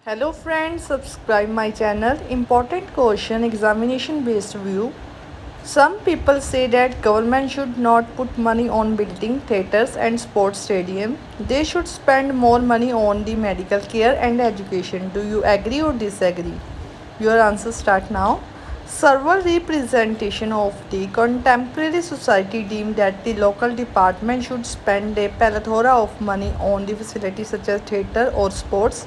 Hello friends, subscribe my channel. Important question examination based view. Some people say that government should not put money on building theaters and sports stadium. They should spend more money on the medical care and education. Do you agree or disagree? Your answer start now. Several representation of the contemporary society deem that the local department should spend a plethora of money on the facilities such as theatre or sports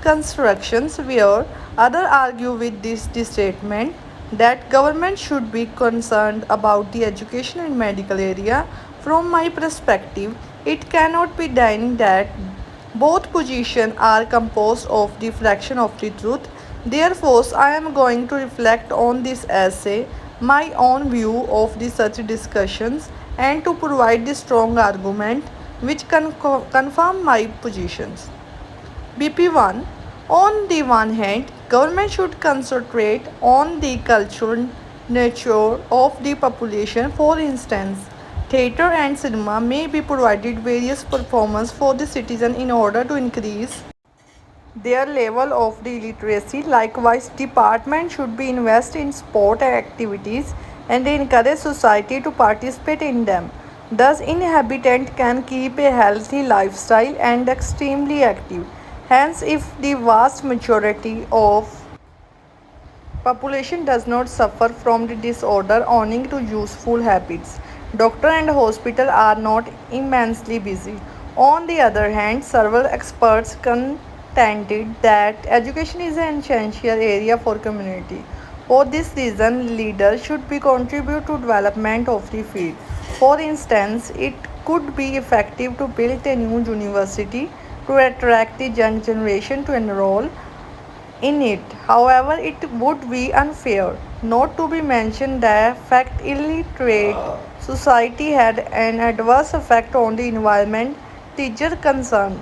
constructions, where others argue with this statement that government should be concerned about the education and medical area. From my perspective, it cannot be denied that both positions are composed of the fraction of the truth. Therefore, I am going to reflect on this essay, my own view of the such discussions, and to provide the strong argument which can confirm my positions. BP1. On the one hand, government should concentrate on the cultural nature of the population. For instance, theatre and cinema may be provided various performances for the citizen in order to increase their level of the literacy. Likewise, department should be invest in sport activities and encourage society to participate in them. Thus, inhabitant can keep a healthy lifestyle and extremely active. Hence, if the vast majority of population does not suffer from the disorder owing to useful habits, doctor and hospital are not immensely busy. On the other hand, several experts contended that education is an essential area for community. For this reason, leaders should be contribute to development of the field. For instance, it could be effective to build a new university to attract the young generation to enroll in it. However, it would be unfair not to be mentioned the fact illiterate society had an adverse effect on the environment. Teacher concerned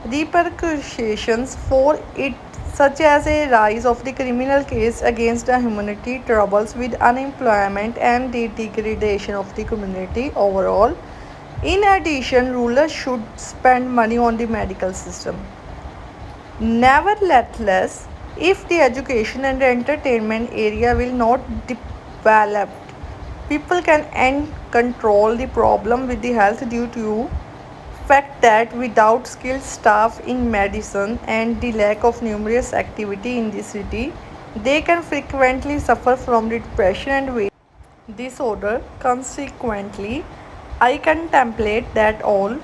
repercussions for it, such as a rise of the criminal case against the humanity, troubles with unemployment, and the degradation of the community overall. In addition, rulers should spend money on the medical system. Nevertheless, if the education and entertainment area will not develop, people can and control the problem with the health due to fact that without skilled staff in medicine and the lack of numerous activity in the city, they can frequently suffer from depression and weight disorder. Consequently, I contemplate that all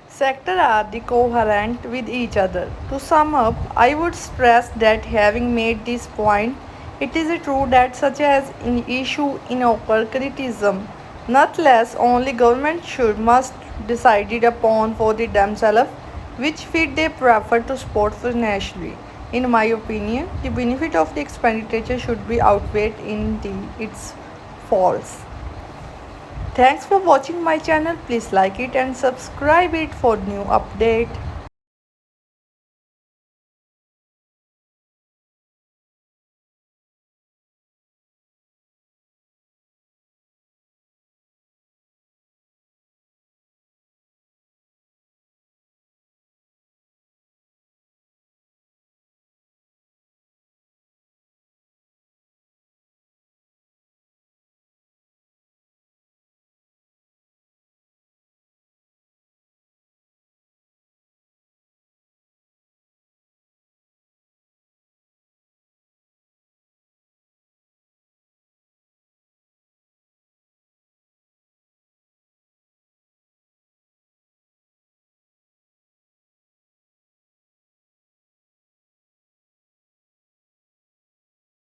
sectors are the coherent with each other. To sum up, I would stress that having made this point, it is true that such as an issue in occur criticism, not less only government should must decided upon for the themselves which fit they prefer to support financially. In my opinion, the benefit of the expenditure should be outweighed in its faults. Thanks for watching my channel. Please like it and subscribe it for new update.